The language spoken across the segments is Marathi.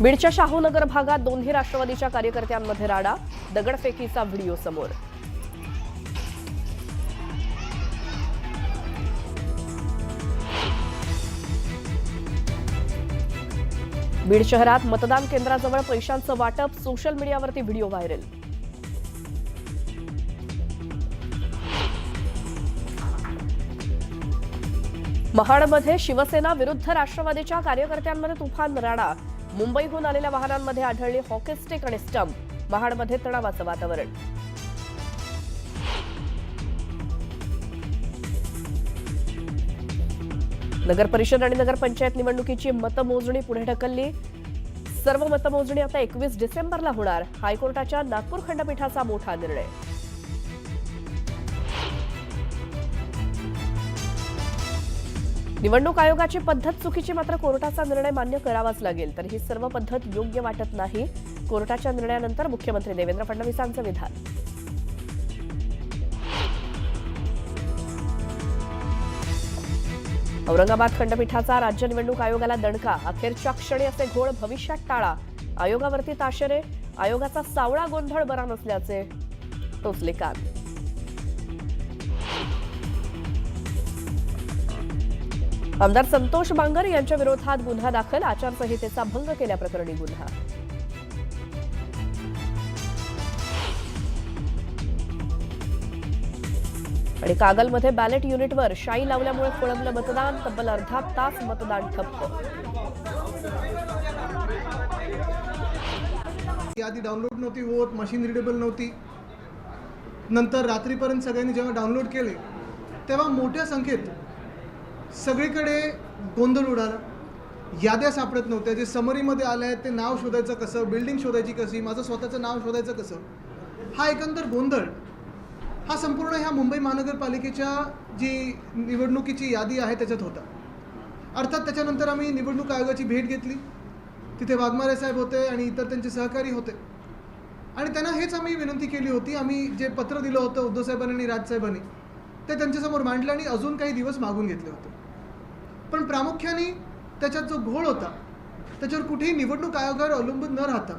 बीडच्या शाहूनगर भागात दोन्ही राष्ट्रवादीच्या कार्यकर्त्यांमध्ये राडा, दगडफेकीचा व्हिडिओ समोर। बीड शहरात मतदान केंद्राजवळ पैशांचं वाटप, सोशल मीडियावरती व्हिडिओ व्हायरल। महाडमध्ये शिवसेना विरुद्ध राष्ट्रवादीच्या कार्यकर्त्यांमध्ये तुफान राडा, मुंबईहून आलेल्या वाहनांमध्ये आढळली हॉकी स्टिक आणि स्टंप, महाडमध्ये तणावाचं वातावरण। नगर परिषद आणि नगरपंचायत निवडणुकीची मतमोजणी पुढे ढकलली, सर्व मतमोजणी आता 21 डिसेंबरला होणार, हायकोर्टाच्या नागपूर खंडपीठाचा मोठा निर्णय। निवडणूक आयोगाची पद्धत चुकीची, मात्र कोर्टाचा निर्णय मान्य करावाच लागेल, तर ही सर्व पद्धत योग्य वाटत नाही, कोर्टाच्या निर्णयानंतर मुख्यमंत्री देवेंद्र फडणवीसांचं विधान। औरंगाबाद खंडपीठाचा राज्य निवडणूक आयोगाला दणका, अखेरच्या क्षणी असे घोळ भविष्यात टाळा, आयोगावरती ताशेरे, आयोगाचा सावळा गोंधळ बरा नसल्याचे टोचले कान। आमदार संतोष बांगर यांच्या विरोधात गुन्हा दाखल, आचारसंहितेचा भंग केल्याप्रकरणी गुन्हा। आणि कागलमध्ये बॅलेट युनिटवर शाई लावल्यामुळे खोळंबलं मतदान, तब्बल अर्धा तास मतदान ठप्प। आधी डाउनलोड नव्हती होत, मशीन रिडेबल नव्हती, नंतर रात्रीपर्यंत सगळ्यांनी जेव्हा डाउनलोड केले तेव्हा मोठ्या संख्येत सगळीकडे गोंधळ उडाला, याद्या सापडत नव्हत्या, जे समरीमध्ये आले आहेत ते नाव शोधायचं कसं, बिल्डिंग शोधायची कशी, माझं स्वतःचं नाव शोधायचं कसं, हा एकंदर गोंधळ हा संपूर्ण ह्या मुंबई महानगरपालिकेच्या जी निवडणुकीची यादी आहे त्याच्यात होता। अर्थात त्याच्यानंतर आम्ही निवडणूक आयोगाची भेट घेतली, तिथे वाघमारे साहेब होते आणि इतर त्यांचे सहकारी होते आणि त्यांना हेच आम्ही विनंती केली होती, आम्ही जे पत्र दिलं होतं उद्धव साहेबांनी आणि राजसाहेबांनी ते त्यांच्यासमोर मांडलं आणि अजून काही दिवस मागून घेतले होते, पण प्रामुख्याने त्याच्यात जो घोळ होता त्याच्यावर कुठेही निवडणूक आयोगावर अवलंबून न राहता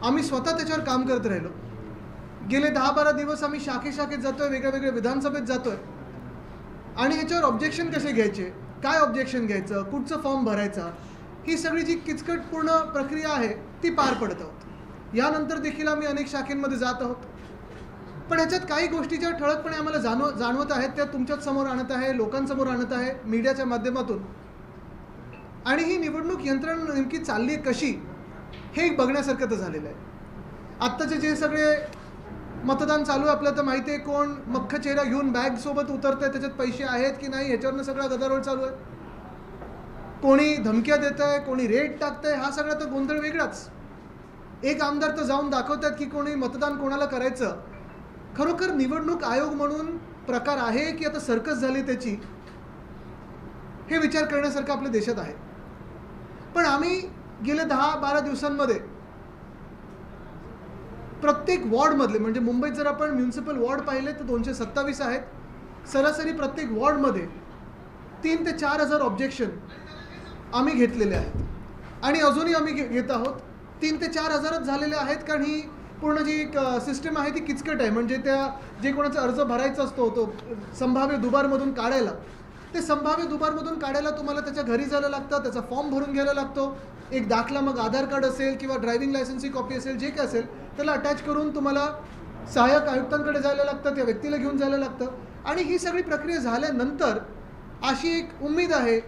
आम्ही स्वतः त्याच्यावर काम करत राहिलो। गेले 10-12 दिवस आम्ही शाखेत जातोय, वेगळ्या विधानसभेत जातोय आणि ह्याच्यावर ऑब्जेक्शन कसे घ्यायचे, काय ऑब्जेक्शन घ्यायचं, कुठचं फॉर्म भरायचा, ही सगळी जी किचकटपूर्ण प्रक्रिया आहे ती पार पडत आहोत। यानंतर देखील आम्ही अनेक शाखेंमध्ये जात आहोत, पण ह्याच्यात काही गोष्टी ज्या ठळकपणे आम्हाला जाणवत आहेत त्या तुमच्याच समोर आणत आहे, लोकांसमोर आणत आहे, मीडियाच्या माध्यमातून। आणि ही निवडणूक यंत्रणा नेमकी चालली कशी हे बघण्यासारखं तर झालेलं आहे। आत्ताचे जे सगळे मतदान चालू आहे आपल्याला तर माहिती आहे, कोण मख्ख चेहरा घेऊन बॅग सोबत उतरतंय, त्याच्यात पैसे आहेत की नाही ह्याच्यावरनं सगळा गदारोळ चालू आहे, कोणी धमक्या देत आहे, कोणी रेट टाकतंय, हा सगळा तर गोंधळ वेगळाच। एक आमदार तर जाऊन दाखवतात की कोणी मतदान कोणाला करायचं। खरोखर निवडणूक आयोग म्हणून प्रकार आहे की आता सर्कस झाली त्याची, हे विचार करण्यासारखं आपल्या देशात आहे। पण आम्ही गेले 10-12 दिवसांमध्ये प्रत्येक वॉर्डमधले, म्हणजे मुंबईत जर आपण म्युनिसिपल वॉर्ड पाहिले तर 227 आहेत, सरासरी प्रत्येक वॉर्डमध्ये 3 ते 4 हजार ऑब्जेक्शन आम्ही घेतलेले आहेत आणि अजूनही आम्ही घेत आहोत। 3 ते 4 हजारच झालेले आहेत, कारण ही पूर्ण जी एक सिस्टम आहे ती किचकट आहे। म्हणजे त्या जे कोणाचा अर्ज भरायचा असतो तो संभाव्य दुबारमधून काढायला, ते संभाव्य दुबारमधून काढायला तुम्हाला त्याच्या घरी जायला लागतं, त्याचा फॉर्म भरून घ्यायला लागतो, एक दाखला, मग आधार कार्ड असेल किंवा ड्रायव्हिंग लायसन्सची कॉपी असेल, जे काय असेल त्याला अटॅच करून तुम्हाला सहाय्यक आयुक्तांकडे जायला लागतं, त्या व्यक्तीला घेऊन जायला लागतं। आणि ही सगळी प्रक्रिया झाल्यानंतर अशी एक उम्मीद आहे,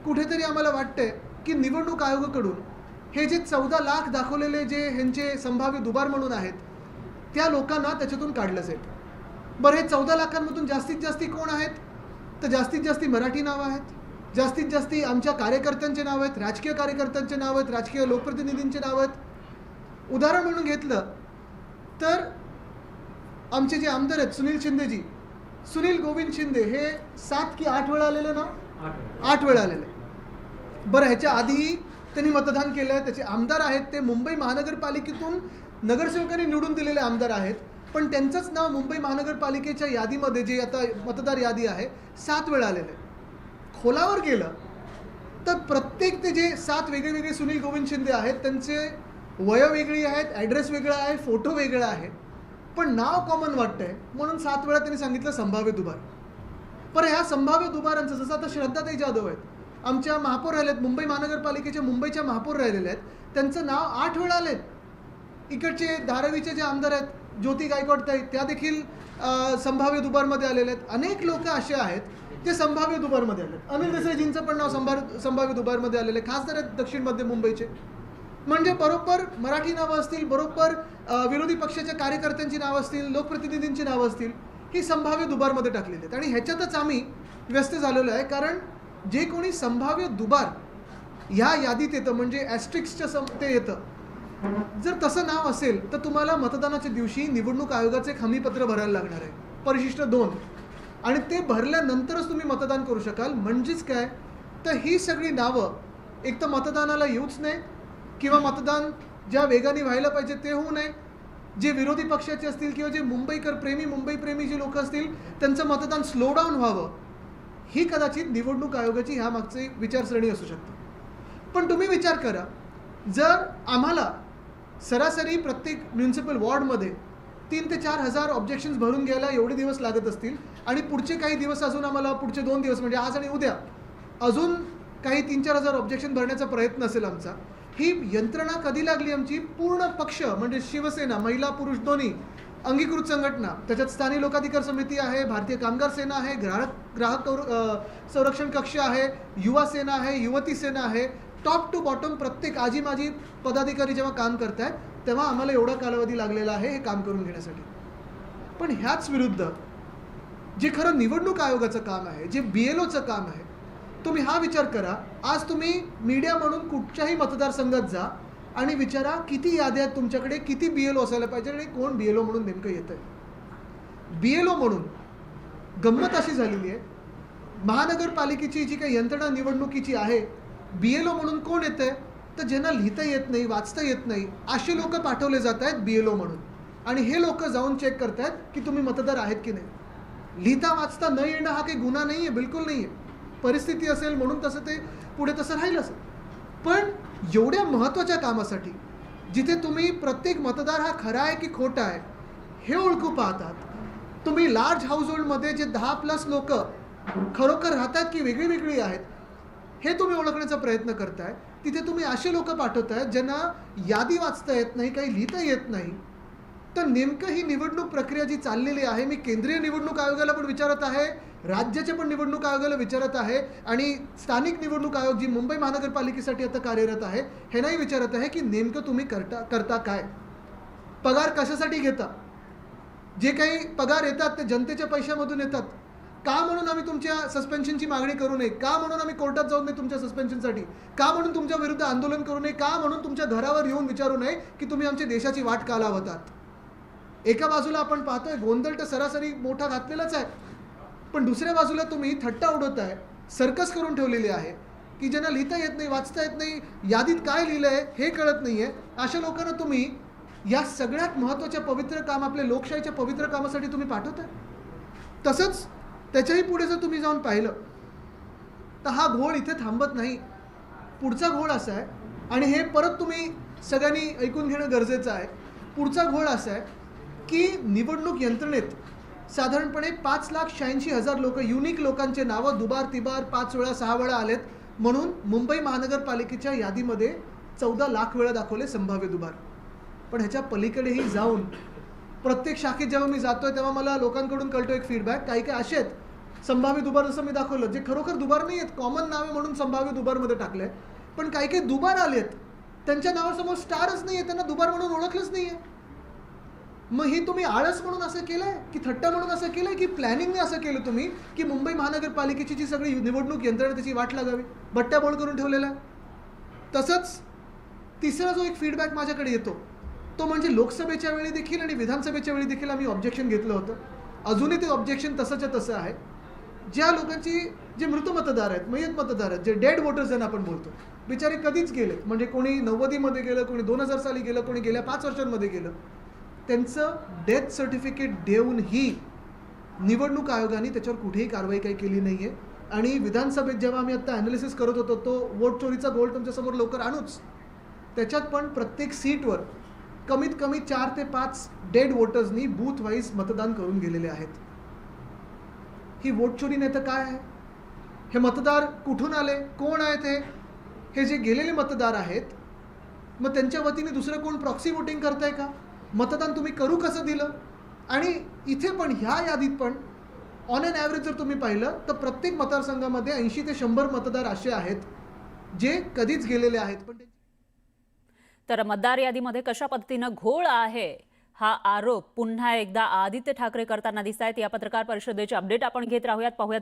कुठेतरी आम्हाला वाटतंय की निवडणूक आयोगाकडून हे जे 14 लाख दाखवलेले जे ह्यांचे संभाव्य दुबार म्हणून आहेत त्या लोकांना त्याच्यातून काढलं जाईल। बरं, हे 14 लाखांमधून जास्तीत जास्ती कोण आहेत, तर जास्तीत जास्ती मराठी नावं आहेत, जास्तीत जास्ती आमच्या कार्यकर्त्यांचे नाव आहेत, राजकीय कार्यकर्त्यांचे नाव आहेत, राजकीय लोकप्रतिनिधींचे नाव आहेत। उदाहरण म्हणून घेतलं तर आमचे जे आमदार आहेत सुनील गोविंद शिंदे, हे 7 की 8 वेळा आलेले ना, 8 वेळा आलेले। बरं, ह्याच्या आधीही त्यांनी मतदान केलं आहे, त्याचे आमदार आहेत, ते मुंबई महानगरपालिकेतून नगरसेवकांनी निवडून दिलेले आमदार आहेत, पण त्यांचंच नाव मुंबई महानगरपालिकेच्या यादीमध्ये, जे आता मतदार यादी आहे, 7 वेळा आलेलं आहे। खोलावर गेलं तर प्रत्येक ते जे 7 वेगळे वेगळे सुनील गोविंद शिंदे आहेत त्यांचे वय वेगळी आहेत, ॲड्रेस वेगळा आहे, फोटो वेगळा आहे, पण नाव कॉमन वाटतंय म्हणून 7 वेळा त्यांनी सांगितलं संभाव्य दुबार. पण ह्या संभाव्य दुबारांचं जसं आता श्रद्धाताई जाधव आहेत, आमच्या महापौर राहिलेत, मुंबई महानगरपालिकेच्या मुंबईच्या महापौर राहिलेले आहेत, त्यांचं नाव 8 वेळा आलेत. इकडचे धारावीचे जे आमदार आहेत ज्योती गायकवाड ताई, त्या देखील संभाव्य दुबारमध्ये आलेले आहेत. अनेक लोक असे आहेत ते संभाव्य दुबारमध्ये आले. अनिल देसाईजींचं पण नाव संभाव्य दुबारमध्ये आलेलं आहे. खासदार आहेत दक्षिण मध्य मुंबईचे. म्हणजे बरोबर मराठी नावं असतील, बरोबर विरोधी पक्षाच्या कार्यकर्त्यांची नावं असतील, लोकप्रतिनिधींची नावं असतील, ही संभाव्य दुबारमध्ये टाकलेली आहेत. आणि ह्याच्यातच आम्ही व्यस्त झालेलो आहे, कारण जे कोणी संभाव्य दुबार ह्या यादीत येतं म्हणजे ॲस्ट्रिक्सच्या ते येतं, जर तसं नाव असेल तर तुम्हाला मतदानाच्या दिवशी निवडणूक आयोगाचे एक हमीपत्र भरायला लागणार आहे, परिशिष्ट 2, आणि ते भरल्यानंतरच तुम्ही मतदान करू शकाल. म्हणजेच काय, तर ही सगळी नावं एक तर मतदानाला येऊच नाही, किंवा मतदान ज्या वेगाने व्हायला पाहिजे ते होऊ नये. जे विरोधी पक्षाचे असतील किंवा जे मुंबई प्रेमी जे लोक असतील त्यांचं मतदान स्लो डाऊन व्हावं, ही कदाचित निवडणूक आयोगाची ह्या मागची विचारसरणी असू शकते. पण तुम्ही विचार करा, जर आम्हाला सरासरी प्रत्येक म्युनिसिपल वॉर्डमध्ये 3,000 ते 4,000 ऑब्जेक्शन्स भरून घ्यायला एवढे दिवस लागत असतील, आणि पुढचे काही दिवस अजून आम्हाला पुढचे 2 दिवस म्हणजे आज आणि उद्या अजून काही 3,000-4,000 ऑब्जेक्शन भरण्याचा प्रयत्न असेल आमचा, ही यंत्रणा कधी लागली आमची? पूर्ण पक्ष म्हणजे शिवसेना, महिला पुरुष दोन्ही, अंगीकृत संघटना, त्याच्यात स्थानिक लोकाधिकार समिती आहे, भारतीय कामगार सेना आहे, ग्राहक संरक्षण कक्ष आहे, युवा सेना आहे, युवती सेना आहे, टॉप टू बॉटम प्रत्येक आजी माजी पदाधिकारी जेव्हा काम करतायत तेव्हा आम्हाला एवढा कालावधी लागलेला आहे हे काम करून घेण्यासाठी. पण ह्याच विरुद्ध जे खरं निवडणूक आयोगाचं काम आहे, जे BLOचं काम आहे, तुम्ही हा विचार करा. आज तुम्ही मीडिया म्हणून कुठच्याही मतदारसंघात जा आणि विचारा किती याद्या आहेत तुमच्याकडे, किती BLO असायला पाहिजे आणि कोण BLO म्हणून नेमकं येतं आहे. BLO म्हणून गंमत अशी झालेली आहे, महानगरपालिकेची जी काही यंत्रणा निवडणुकीची आहे, BLO म्हणून कोण येतं आहे? तर ज्यांना लिहिता येत नाही, वाचता येत नाही, असे लोक पाठवले जात आहेत BLO म्हणून, आणि हे लोक जाऊन चेक करतायत की तुम्ही मतदार आहेत की नाही. लिहिता वाचता न येणं हा काही गुन्हा नाही आहे, बिलकुल नाही आहे. परिस्थिती असेल म्हणून तसं ते पुढे तसं राहिलं असेल. पण एवढ्या महत्त्वाच्या कामासाठी जिथे तुम्ही प्रत्येक मतदार हा खरा आहे की खोटा आहे हे ओळखू पाहतात, तुम्ही लार्ज हाऊसहोल्डमध्ये जे 10+ लोक खरोखर राहतात की वेगळी वेगळी आहेत हे तुम्ही ओळखण्याचा प्रयत्न करताय, तिथे तुम्ही असे लोक पाठवतायत ज्यांना यादी वाचता येत नाही, काही लिहिता येत नाही. तर नेमकं ही निवडणूक प्रक्रिया जी चाललेली आहे, मी केंद्रीय निवडणूक आयोगाला पण विचारत आहे, राज्याच्या पण निवडणूक आयोगाला विचारत आहे, आणि स्थानिक निवडणूक आयोग जी मुंबई महानगरपालिकेसाठी आता कार्यरत आहे ह्यांनाही विचारत आहे की नेमकं तुम्ही करता काय, पगार कशासाठी घेता, जे काही पगार येतात ते जनतेच्या पैशामधून येतात का, म्हणून आम्ही तुमच्या सस्पेन्शनची मागणी करू नये का, म्हणून आम्ही कोर्टात जाऊ नये तुमच्या सस्पेन्शनसाठी का, म्हणून तुमच्या विरुद्ध आंदोलन करू नये का, म्हणून तुमच्या घरावर येऊन विचारू नये की तुम्ही आमच्या देशाची वाट का लावतात. एका बाजूला आपण पाहतोय गोंधळ तर सरासरी मोठा घातलेलाच आहे, पण दुसऱ्या बाजूला तुम्ही थट्टा उडवताय, सर्कस करून ठेवलेली आहे की ज्यांना लिहिता येत नाही, वाचता येत नाही, यादीत काय लिहिलं आहे हे कळत नाही आहे, अशा लोकांना तुम्ही या सगळ्यात महत्त्वाच्या पवित्र काम, आपल्या लोकशाहीच्या पवित्र कामासाठी तुम्ही पाठवताय. तसंच त्याच्याही पुढे जर तुम्ही जाऊन पाहिलं तर हा घोळ इथे थांबत नाही. पुढचा घोळ असा आहे, आणि हे परत तुम्ही सगळ्यांनी ऐकून घेणं गरजेचं आहे, पुढचा घोळ असा आहे की निवडणूक यंत्रणेत साधारणपणे 5,86,000 लोक, युनिक लोकांचे नावं दुबार तिबार 5 वेळा 6 वेळा आलेत, म्हणून मुंबई महानगरपालिकेच्या यादीमध्ये 14 लाख वेळा दाखवले संभाव्य दुबार. पण ह्याच्या पलीकडेही जाऊन प्रत्येक शाखेत जेव्हा मी जातोय तेव्हा मला लोकांकडून कळतो एक फीडबॅक, काही काही असे आहेत संभाव्य दुबार जसं मी दाखवलं जे खरोखर दुबार नाही आहेत, कॉमन नावे म्हणून संभाव्य दुबारमध्ये टाकले, पण काही काही दुबार आलेत त्यांच्या नावासमोर स्टारच नाही आहे, त्यांना दुबार म्हणून ओळखलंच नाही आहे. मग ही तुम्ही आळस म्हणून असं केलं आहे की थट्टा म्हणून असं केलं आहे की प्लॅनिंगने असं केलं तुम्ही की मुंबई महानगरपालिकेची जी सगळी निवडणूक यंत्रणा त्याची वाट लागावी, बट्ट्याबोळ करून ठेवलेला आहे. तसंच तिसरा जो एक फीडबॅक माझ्याकडे येतो तो म्हणजे लोकसभेच्या वेळी देखील आणि विधानसभेच्या वेळी देखील आम्ही ऑब्जेक्शन घेतलं होतं, अजूनही ते ऑब्जेक्शन तसंच्या तसं आहे. ज्या लोकांची जे मृत मतदार आहेत, मयत मतदार आहेत, जे डेड वोटर्स ज्यांना आपण बोलतो, बिचारे कधीच गेले, म्हणजे कोणी 90मध्ये गेलं, कोणी 2000 साली गेलं, कोणी गेल्या 5 वर्षांमध्ये गेलं, त्यांचं डेथ सर्टिफिकेट देऊनही निवडणूक आयोगाने त्याच्यावर कुठेही कारवाई काही केली नाही आहे. आणि विधानसभेत जेव्हा आम्ही आता ॲनालिसिस करत होतो तो वोट चोरीचा गोल तुमच्यासमोर लवकर आणूच, त्याच्यात पण प्रत्येक सीटवर कमीत कमी 4 ते 5 डेड वोटर्सनी बूथ वाईज मतदान करून गेलेले आहेत. ही वोट चोरी नाही तर काय आहे? हे मतदार कुठून आले, कोण आहेत हे जे गेलेले मतदार आहेत, मग त्यांच्या वतीने दुसरं कोण प्रॉक्सी वोटिंग करतंय का? मतदान तुम्ही करू कसं दिलं? आणि इथे पण ह्या यादीत पण ऑन अन ॲव्हरेज जर तुम्ही पाहिलं तर प्रत्येक मतदारसंघामध्ये 80 ते 100 मतदार असे आहेत जे कधीच गेलेले आहेत. पण तर मतदार यादीमध्ये कशा पद्धतीनं घोळ आहे हा आरोप पुन्हा एकदा आदित्य ठाकरे करताना दिसतायत. या पत्रकार परिषदेचे अपडेट आपण घेत राहूयात. पाहूयात